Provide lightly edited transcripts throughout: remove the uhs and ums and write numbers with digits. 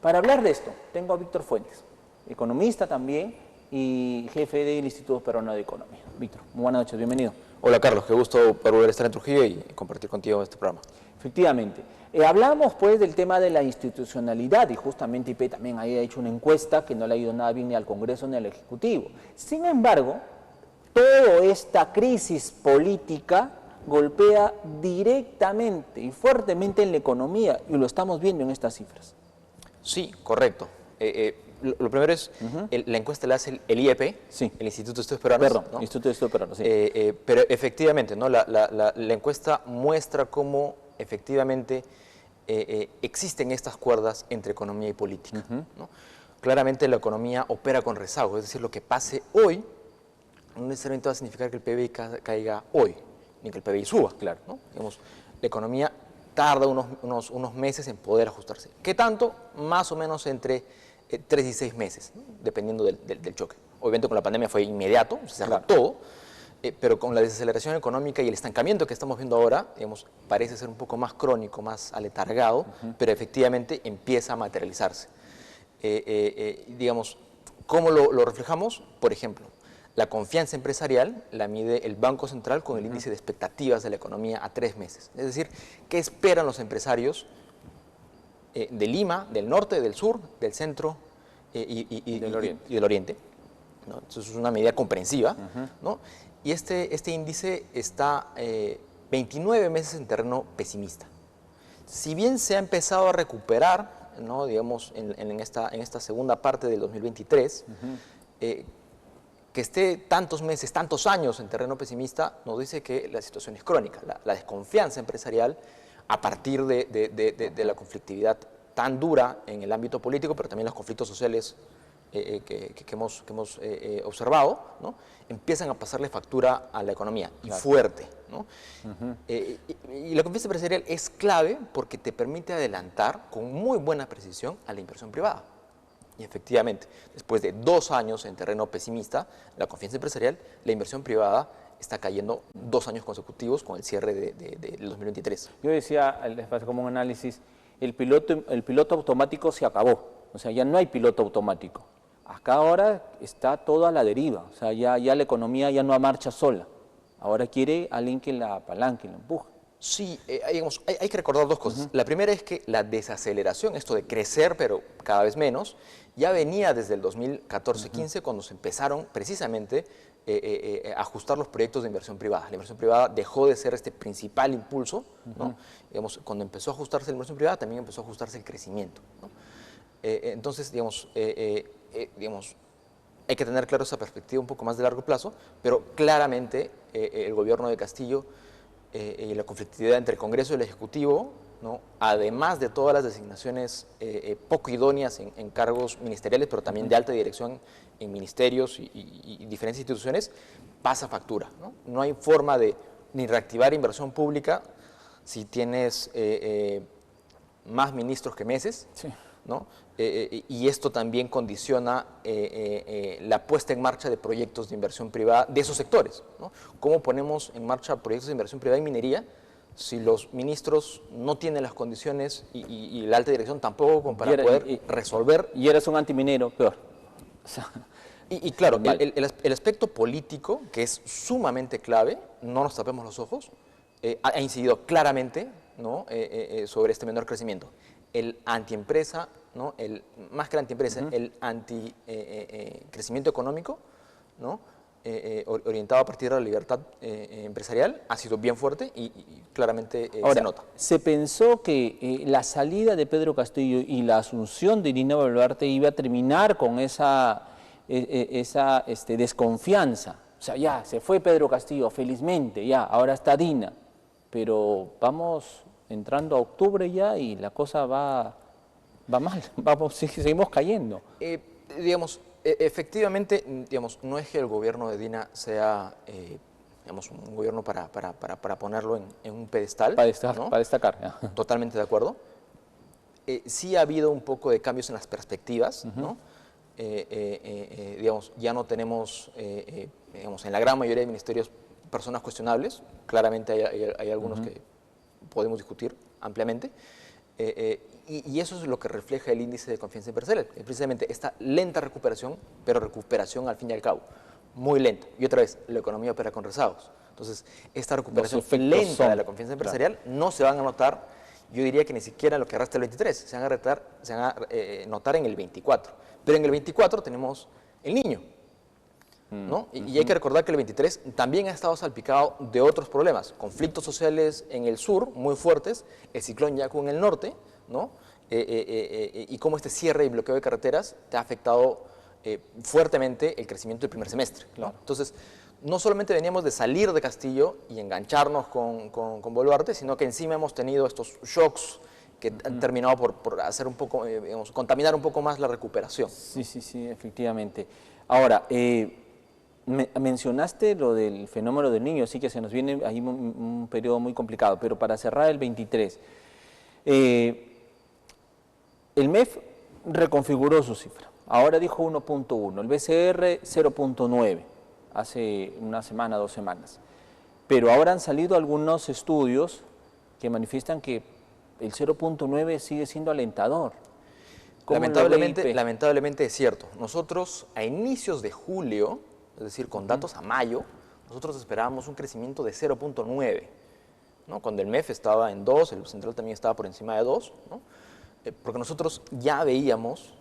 Para hablar de esto, tengo a Víctor Fuentes, economista también y jefe del Instituto Peruano de Economía. Víctor, muy buenas noches, bienvenido. Hola Carlos, qué gusto volver a estar en Trujillo y compartir contigo este programa. Efectivamente. Hablamos pues del tema de la institucionalidad y justamente IP también ahí ha hecho una encuesta que no le ha ido nada bien ni al Congreso ni al Ejecutivo. Sin embargo, toda esta crisis política golpea directamente y fuertemente en la economía y lo estamos viendo en estas cifras. Sí, correcto. Lo primero es, la encuesta la hace el IEP, sí. El Instituto de Estudios Peruanos. Perdón, ¿no? Instituto de Estudios Peruanos, sí. Pero efectivamente, ¿no? la encuesta muestra cómo efectivamente existen estas cuerdas entre economía y política. ¿no? Claramente la economía opera con rezago, es decir, lo que pase hoy no necesariamente va a significar que el PBI caiga hoy, ni que el PBI suba. Claro. ¿no? Digamos, la economía tarda unos meses en poder ajustarse. ¿Qué tanto? Más o menos entre 3 y 6 meses, ¿no? Dependiendo del choque. Obviamente con la pandemia fue inmediato, se cerró todo, pero con la desaceleración económica y el estancamiento que estamos viendo ahora, digamos, parece ser un poco más crónico, más aletargado, pero efectivamente empieza a materializarse. Digamos, ¿cómo lo reflejamos? Por ejemplo, la confianza empresarial la mide el Banco Central con el índice de expectativas de la economía a 3 meses. Es decir, ¿qué esperan los empresarios de Lima, del norte, del sur, del centro y del oriente? ¿no? Entonces es una medida comprensiva. ¿no? Y este índice está 29 meses en terreno pesimista. Si bien se ha empezado a recuperar, ¿no? digamos, en esta segunda parte del 2023, que esté tantos meses, tantos años en terreno pesimista, nos dice que la situación es crónica. La desconfianza empresarial, a partir de la conflictividad tan dura en el ámbito político, pero también los conflictos sociales que hemos observado, ¿no? empiezan a pasarle factura a la economía, y fuerte. ¿no? Y la confianza empresarial es clave porque te permite adelantar con muy buena precisión a la inversión privada. Y efectivamente, después de 2 años en terreno pesimista, la confianza empresarial, la inversión privada está cayendo 2 años consecutivos con el cierre del 2023. Yo decía, como un análisis, el piloto automático se acabó, o sea, ya no hay piloto automático. Acá ahora está todo a la deriva, o sea, ya la economía ya no marcha sola. Ahora quiere alguien que la apalanque, la empuje. Sí, digamos, hay que recordar 2 cosas. La primera es que la desaceleración, esto de crecer pero cada vez menos, ya venía desde el 2014-15 cuando se empezaron precisamente a ajustar los proyectos de inversión privada. La inversión privada dejó de ser este principal impulso, ¿no? Digamos, cuando empezó a ajustarse la inversión privada también empezó a ajustarse el crecimiento. ¿no? Entonces, digamos, hay que tener claro esa perspectiva un poco más de largo plazo, pero claramente el gobierno de Castillo y la conflictividad entre el Congreso y el Ejecutivo, ¿no? además de todas las designaciones poco idóneas en cargos ministeriales, pero también de alta dirección en ministerios y diferentes instituciones, pasa factura. No hay forma de ni reactivar inversión pública si tienes más ministros que meses. Sí. ¿no? Y esto también condiciona la puesta en marcha de proyectos de inversión privada de esos sectores. ¿no? ¿Cómo ponemos en marcha proyectos de inversión privada en minería si los ministros no tienen las condiciones y la alta dirección tampoco como para poder resolver? Y eres un antiminero, peor. O sea, y claro, el aspecto político, que es sumamente clave, no nos tapemos los ojos, ha incidido claramente, ¿no? Sobre este menor crecimiento. El antiempresa, ¿no? Más que la antiempresa, el anti-crecimiento económico, ¿no? Orientado a partir de la libertad empresarial, ha sido bien fuerte y claramente ahora, se nota. Se pensó que la salida de Pedro Castillo y la asunción de Dina Boluarte iba a terminar con esa desconfianza. O sea, ya, se fue Pedro Castillo, felizmente, ya, ahora está Dina. Pero vamos entrando a octubre ya y la cosa va mal, seguimos cayendo. Digamos, efectivamente, digamos, no es que el gobierno de Dina sea digamos, un gobierno para ponerlo en un pedestal. Para destacar. Ya. Totalmente de acuerdo. Sí ha habido un poco de cambios en las perspectivas, ¿no? Digamos, ya no tenemos, digamos, en la gran mayoría de ministerios personas cuestionables. Claramente hay algunos que podemos discutir ampliamente, y eso es lo que refleja el índice de confianza empresarial, es precisamente esta lenta recuperación, pero recuperación al fin y al cabo, muy lenta. Y otra vez, la economía opera con rezagos. Entonces, esta recuperación lenta de la confianza empresarial no se van a notar, yo diría que ni siquiera en lo que resta el 23, se van a notar en el 24. Pero en el 24 tenemos el niño, ¿no? Y hay que recordar que el 23 también ha estado salpicado de otros problemas, conflictos sociales en el sur muy fuertes, el ciclón Yaku en el norte, ¿no? Y cómo este cierre y bloqueo de carreteras te ha afectado fuertemente el crecimiento del primer semestre, ¿no? Claro. Entonces, no solamente veníamos de salir de Castillo y engancharnos con Boluarte, sino que encima hemos tenido estos shocks que han terminado por hacer un poco, digamos, contaminar un poco más la recuperación. Sí, sí, sí, efectivamente. Ahora, mencionaste lo del fenómeno del niño, sí que se nos viene ahí un periodo muy complicado, pero para cerrar el 23, el MEF reconfiguró su cifra, ahora dijo 1.1, el BCR 0.9, hace una semana, 2 semanas, pero ahora han salido algunos estudios que manifiestan que el 0.9 sigue siendo alentador. Lamentablemente es cierto. Nosotros a inicios de julio, es decir, con datos a mayo, nosotros esperábamos un crecimiento de 0.9, ¿no? Cuando el MEF estaba en 2, el Central también estaba por encima de 2, ¿no? Porque nosotros ya veíamos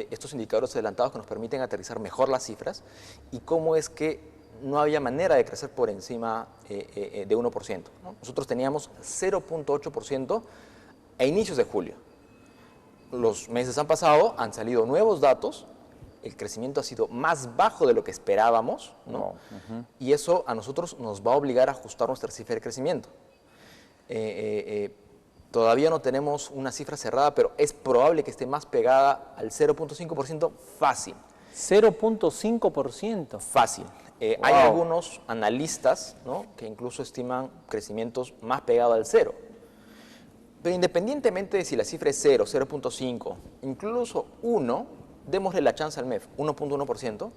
estos indicadores adelantados que nos permiten aterrizar mejor las cifras y cómo es que no había manera de crecer por encima de 1%, ¿no? Nosotros teníamos 0.8% a inicios de julio. Los meses han pasado, han salido nuevos datos, el crecimiento ha sido más bajo de lo que esperábamos, ¿no? Y eso a nosotros nos va a obligar a ajustar nuestra cifra de crecimiento. Todavía no tenemos una cifra cerrada, pero es probable que esté más pegada al 0.5% fácil. 0.5%. Fácil. Wow. Hay algunos analistas, ¿no?, que incluso estiman crecimientos más pegados al 0. Pero independientemente de si la cifra es 0, 0.5, incluso 1, démosle la chance al MEF, 1.1%,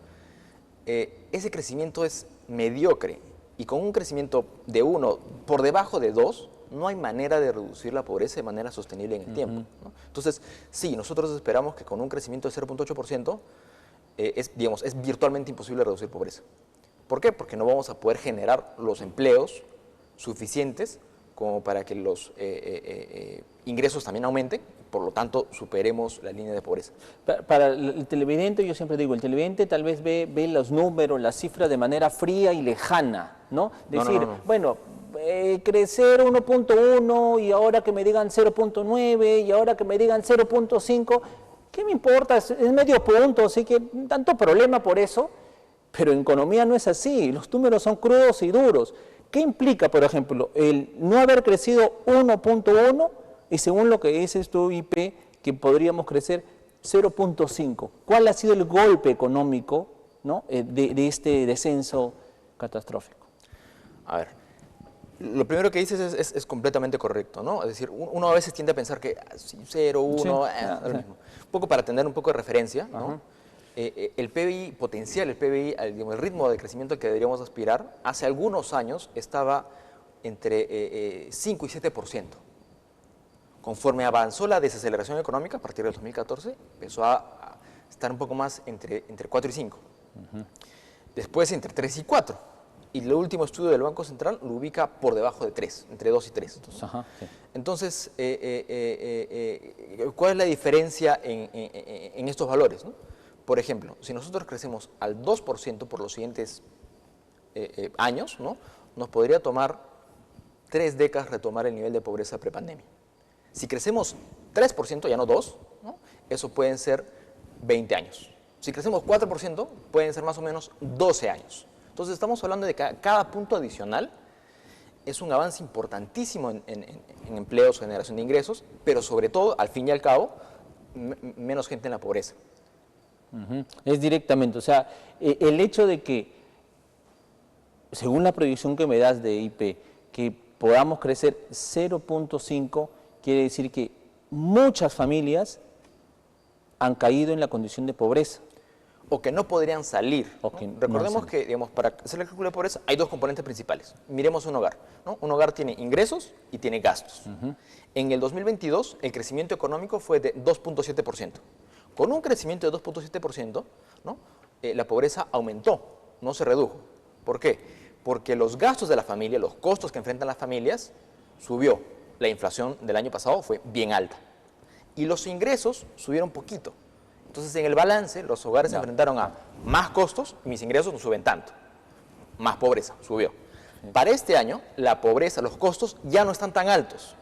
ese crecimiento es mediocre. Y con un crecimiento de 1 por debajo de 2, no hay manera de reducir la pobreza de manera sostenible en el tiempo, ¿no? Entonces, sí, nosotros esperamos que con un crecimiento de 0.8% es virtualmente imposible reducir pobreza. ¿Por qué? Porque no vamos a poder generar los empleos suficientes como para que los ingresos también aumenten, por lo tanto superemos la línea de pobreza. Para el televidente, yo siempre digo, el televidente tal vez ve los números, las cifras de manera fría y lejana, ¿no? Decir, No. bueno, crecer 1.1 y ahora que me digan 0.9 y ahora que me digan 0.5, ¿qué me importa? Es medio punto, así que tanto problema por eso, pero en economía no es así, los números son crudos y duros. ¿Qué implica, por ejemplo, el no haber crecido 1.1 y según lo que dices tú, IP, que podríamos crecer 0.5? ¿Cuál ha sido el golpe económico, ¿no?, de este descenso catastrófico? A ver, lo primero que dices es completamente correcto, ¿no? Es decir, uno a veces tiende a pensar que 0, 1, Sí, es lo mismo. Un poco para tener un poco de referencia, ¿no? El PBI potencial, el PBI, el ritmo de crecimiento al que deberíamos aspirar, hace algunos años estaba entre 5 y 7%. Conforme avanzó la desaceleración económica, a partir del 2014, empezó a estar un poco más entre 4 y 5. Después entre 3 y 4. Y el último estudio del Banco Central lo ubica por debajo de 3, entre 2 y 3. Entonces, ¿cuál es la diferencia en estos valores, ¿no? Por ejemplo, si nosotros crecemos al 2% por los siguientes años, ¿no?, nos podría tomar 3 décadas retomar el nivel de pobreza prepandemia. Si crecemos 3%, ya no 2%, ¿no?, eso pueden ser 20 años. Si crecemos 4%, pueden ser más o menos 12 años. Entonces estamos hablando de que cada punto adicional es un avance importantísimo en empleos, generación de ingresos, pero sobre todo, al fin y al cabo, menos gente en la pobreza. Es directamente, o sea, el hecho de que, según la proyección que me das de IP, que podamos crecer 0.5, quiere decir que muchas familias han caído en la condición de pobreza. o que no podrían salir. O ¿no? que no Recordemos salen. que, digamos, para hacer el cálculo de pobreza hay dos componentes principales. Miremos un hogar, ¿no? Un hogar tiene ingresos y tiene gastos. En el 2022, el crecimiento económico fue de 2.7%. Con un crecimiento de 2.7%, ¿no? La pobreza aumentó, no se redujo. ¿Por qué? Porque los gastos de la familia, los costos que enfrentan las familias, subió. La inflación del año pasado fue bien alta. Y los ingresos subieron poquito. Entonces, en el balance, los hogares se enfrentaron a más costos y mis ingresos no suben tanto. Más pobreza, subió. Para este año, la pobreza, los costos ya no están tan altos.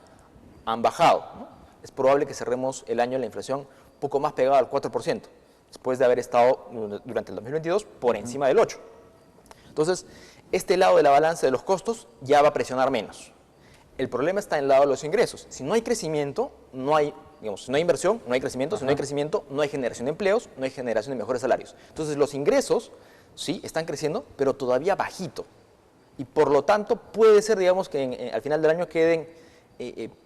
Han bajado, ¿no? Es probable que cerremos el año en la inflación un poco más pegada al 4%, después de haber estado durante el 2022 por encima del 8%. Entonces, este lado de la balanza de los costos ya va a presionar menos. El problema está en el lado de los ingresos. Si no hay crecimiento, no hay, digamos, si no hay inversión, no hay crecimiento. Si no hay crecimiento, no hay generación de empleos, no hay generación de mejores salarios. Entonces, los ingresos, sí, están creciendo, pero todavía bajito. Y por lo tanto, puede ser, digamos, que al final del año queden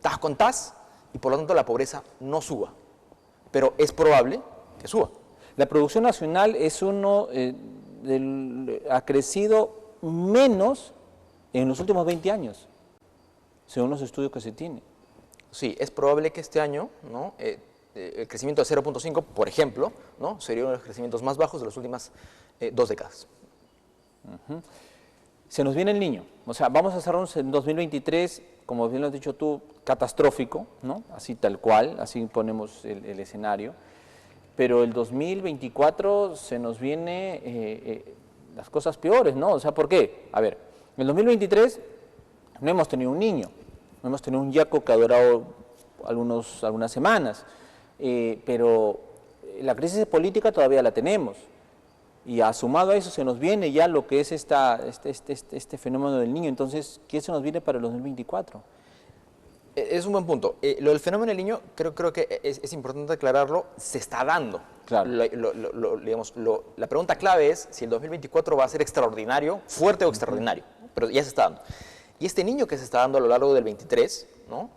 tas con tas, y por lo tanto la pobreza no suba. Pero es probable que suba. La producción nacional es ha crecido menos en los últimos 20 años, según los estudios que se tienen. Sí, es probable que este año, ¿no? El crecimiento de 0.5, por ejemplo, ¿no? Sería uno de los crecimientos más bajos de las últimas 2 décadas. Se nos viene el niño, o sea, vamos a cerrarnos en 2023, como bien lo has dicho tú, catastrófico, ¿no? Así tal cual, así ponemos el escenario, pero el 2024 se nos viene las cosas peores, ¿no? O sea, ¿por qué? A ver, en el 2023 no hemos tenido un niño, no hemos tenido un yaco que ha durado algunas semanas, pero la crisis política todavía la tenemos. Y sumado a eso se nos viene ya lo que es este fenómeno del niño. Entonces, ¿qué se nos viene para el 2024? Es un buen punto. Lo del fenómeno del niño, creo que es importante aclararlo, se está dando. Claro. La pregunta clave es si el 2024 va a ser extraordinario, fuerte o extraordinario, pero ya se está dando. Y este niño que se está dando a lo largo del 23, ¿no?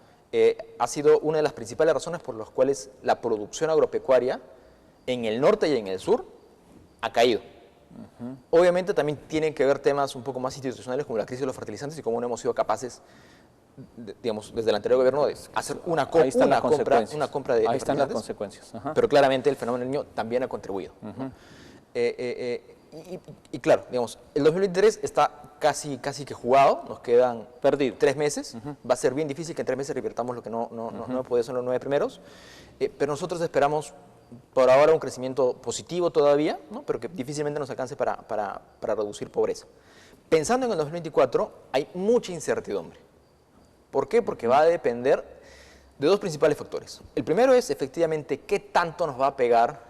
Ha sido una de las principales razones por las cuales la producción agropecuaria en el norte y en el sur ha caído. Obviamente también tienen que ver temas un poco más institucionales como la crisis de los fertilizantes y cómo no hemos sido capaces, digamos, desde el anterior gobierno de hacer una compra de fertilizantes. Ahí están las consecuencias. Pero claramente el fenómeno del niño también ha contribuido. ¿No? Y claro, digamos, el 2023 está casi que jugado, nos quedan 3 meses, va a ser bien difícil que en 3 meses revirtamos lo que no puede ser los 9 primeros, pero nosotros esperamos por ahora un crecimiento positivo todavía, ¿no? Pero que difícilmente nos alcance para reducir pobreza. Pensando en el 2024, hay mucha incertidumbre. ¿Por qué? Porque va a depender de 2 principales factores. El primero es, efectivamente, qué tanto nos va a pegar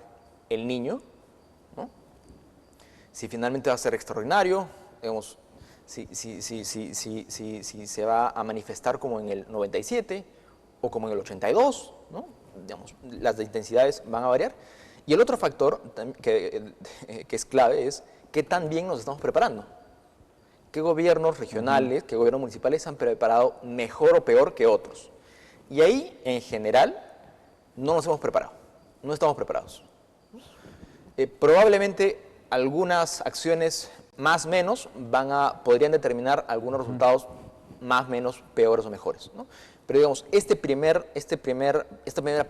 el niño, ¿no? Si finalmente va a ser extraordinario, digamos, si se va a manifestar como en el 97 o como en el 82, ¿no? Digamos, las intensidades van a variar. Y el otro factor que es clave es qué tan bien nos estamos preparando. ¿Qué gobiernos regionales, qué gobiernos municipales se han preparado mejor o peor que otros? Y ahí, en general, no nos hemos preparado, no estamos preparados. Probablemente algunas acciones más o menos podrían determinar algunos resultados más, menos, peores o mejores, ¿no? Pero digamos, esta primera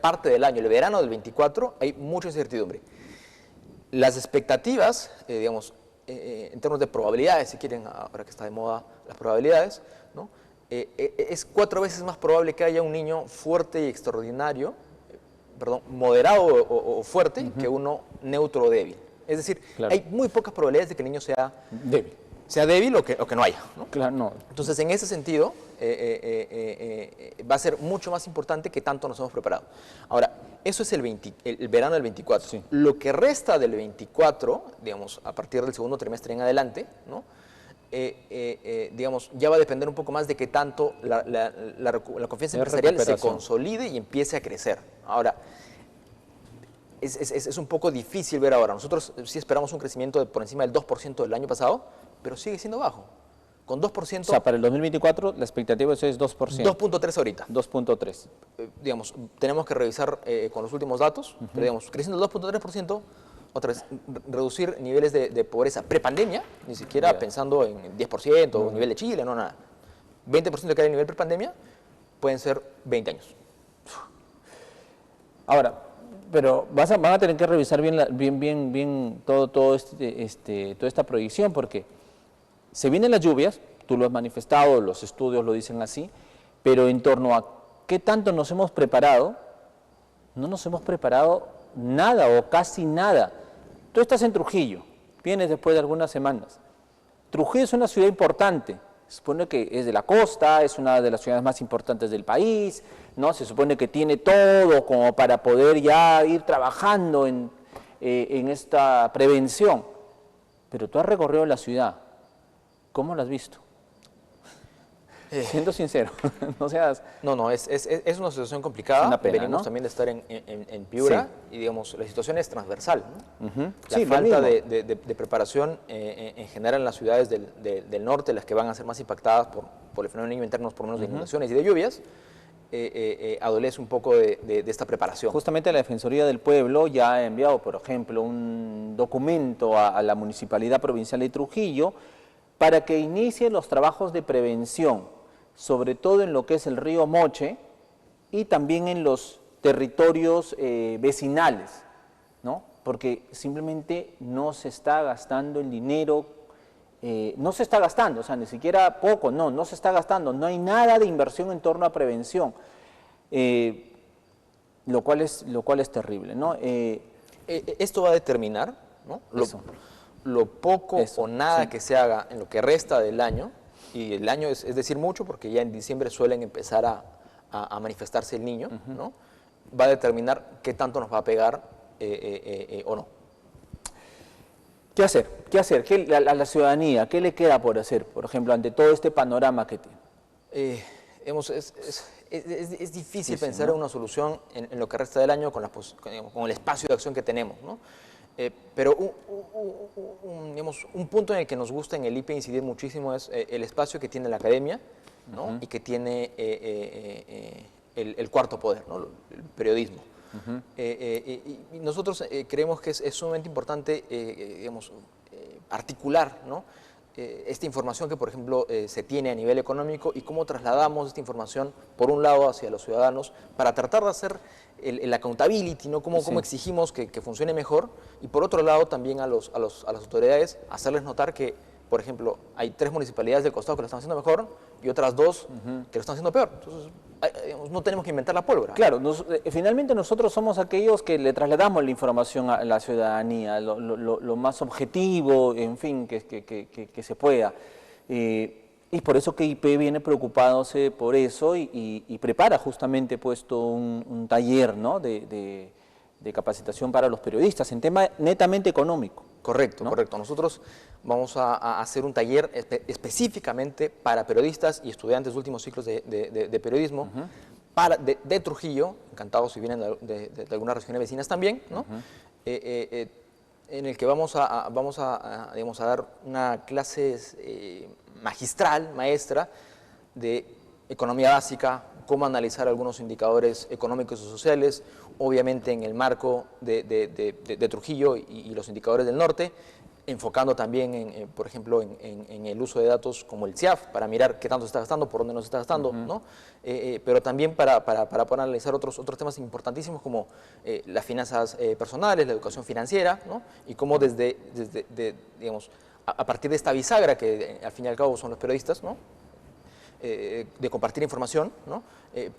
parte del año, el verano del 24, hay mucha incertidumbre. Las expectativas, digamos, en términos de probabilidades, si quieren, ahora que está de moda las probabilidades, ¿no? Es 4 veces más probable que haya un niño fuerte y extraordinario, moderado o fuerte, que uno neutro o débil. Es decir, claro, hay muy pocas probabilidades de que el niño sea débil o que no haya, ¿no? Claro, no. Entonces, en ese sentido, va a ser mucho más importante que tanto nos hemos preparado. Ahora, eso es el verano del 24. Sí. Lo que resta del 24, digamos, a partir del segundo trimestre en adelante, ¿no? Digamos, ya va a depender un poco más de que tanto la confianza empresarial se consolide y empiece a crecer. Ahora, es un poco difícil ver ahora. Nosotros sí esperamos un crecimiento por encima del 2% del año pasado, pero sigue siendo bajo. Con 2%... O sea, para el 2024 la expectativa es 2%. 2.3 ahorita. 2.3. Digamos, tenemos que revisar con los últimos datos, pero digamos, creciendo el 2.3%, otra vez, reducir niveles de pobreza prepandemia, ni siquiera pensando en 10% o nivel de Chile, no, nada. 20% que hay a nivel prepandemia pueden ser 20 años. Ahora, pero van a tener que revisar bien toda esta proyección, porque se vienen las lluvias, tú lo has manifestado, los estudios lo dicen así, pero en torno a qué tanto nos hemos preparado, no nos hemos preparado nada o casi nada. Tú estás en Trujillo, vienes después de algunas semanas. Trujillo es una ciudad importante, se supone que es de la costa, es una de las ciudades más importantes del país, ¿no? Se supone que tiene todo como para poder ya ir trabajando en esta prevención. Pero tú has recorrido la ciudad, ¿cómo la has visto? Siendo sincero, no seas... No, es una situación complicada. Una pena, venimos ¿no? también de estar en Piura, Sí. y digamos, la situación es transversal, ¿no? La Sí, lo falta mismo. de preparación en general en las ciudades del norte, las que van a ser más impactadas por el fenómeno del Niño en términos por lo menos de inundaciones y de lluvias, adolece un poco de esta preparación. Justamente la Defensoría del Pueblo ya ha enviado, por ejemplo, un documento a la Municipalidad Provincial de Trujillo para que inicie los trabajos de prevención, sobre todo en lo que es el río Moche y también en los territorios vecinales, ¿no? Porque simplemente no se está gastando el dinero, no se está gastando, o sea, ni siquiera poco, no se está gastando, no hay nada de inversión en torno a prevención, lo cual es terrible, ¿no? Esto va a determinar, ¿no? Lo poco Eso, o nada sí. que se haga en lo que resta del año, y el año es decir mucho porque ya en diciembre suelen empezar a manifestarse el niño, ¿no? Va a determinar qué tanto nos va a pegar o no. ¿Qué hacer? ¿Qué hacer? A la ciudadanía, ¿qué le queda por hacer, por ejemplo, ante todo este panorama que tiene? Es difícil Sí, pensar ¿no? en una solución en lo que resta del año con el espacio de acción que tenemos, ¿no? Pero digamos, un punto en el que nos gusta en el IPE incidir muchísimo es el espacio que tiene la academia, ¿no? Y que tiene el cuarto poder, ¿no? El periodismo. Y nosotros creemos que es sumamente importante digamos, articular, ¿no? Esta información que, por ejemplo, se tiene a nivel económico y cómo trasladamos esta información, por un lado, hacia los ciudadanos, para tratar de hacer el accountability, ¿no? Cómo exigimos que funcione mejor, y por otro lado, también a las autoridades, hacerles notar que, por ejemplo, hay 3 municipalidades del costado que lo están haciendo mejor y otras 2 que lo están haciendo peor. Entonces, digamos, no tenemos que inventar la pólvora. Claro, finalmente nosotros somos aquellos que le trasladamos la información a la ciudadanía, lo más objetivo, en fin, que se pueda. Y por eso que IP viene preocupándose por eso y prepara justamente puesto un taller, ¿no? de capacitación para los periodistas en tema netamente económico. Correcto, ¿no? correcto. Nosotros vamos a hacer un taller específicamente para periodistas y estudiantes de últimos ciclos de periodismo de Trujillo, encantados si vienen de algunas regiones vecinas también, ¿no? En el que vamos a dar una clase magistral, maestra, de economía básica, cómo analizar algunos indicadores económicos y sociales, obviamente en el marco de Trujillo y los indicadores del norte, enfocando también, por ejemplo, en el uso de datos como el CIAF, para mirar qué tanto se está gastando, por dónde no se está gastando, ¿no? Pero también para poder analizar otros temas importantísimos como las finanzas personales, la educación financiera, ¿no? Y cómo digamos, a partir de esta bisagra, que al fin y al cabo son los periodistas, ¿no? De compartir información, ¿no?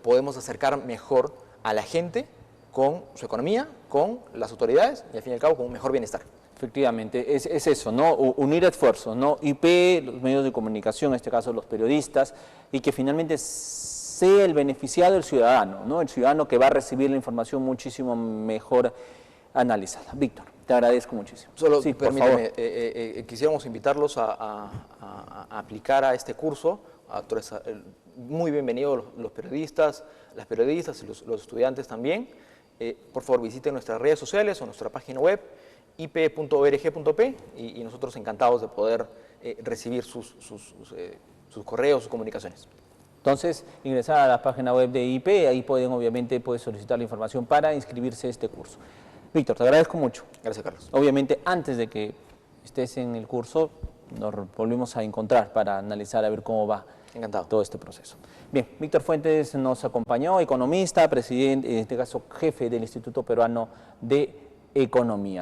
Podemos acercar mejor a la gente con su economía, con las autoridades y al fin y al cabo con un mejor bienestar. Efectivamente, es eso, ¿no? Unir esfuerzos, ¿no? IP, los medios de comunicación, en este caso los periodistas, y que finalmente sea el beneficiado el ciudadano, ¿no? El ciudadano que va a recibir la información muchísimo mejor analizada. Víctor, te agradezco muchísimo. Solo sí, permíteme, quisiéramos invitarlos a aplicar a este curso. Muy bienvenidos los periodistas, las periodistas y los estudiantes también. Por favor, visiten nuestras redes sociales o nuestra página web, ip.org.p, y nosotros encantados de poder recibir sus correos, sus comunicaciones. Entonces, ingresar a la página web de IP, ahí pueden obviamente solicitar la información para inscribirse a este curso. Víctor, te agradezco mucho. Gracias, Carlos. Obviamente, antes de que estés en el curso, nos volvimos a encontrar para analizar a ver cómo va Encantado. todo este proceso. Bien, Víctor Fuentes nos acompañó, economista, presidente, en este caso jefe del Instituto Peruano de Economía.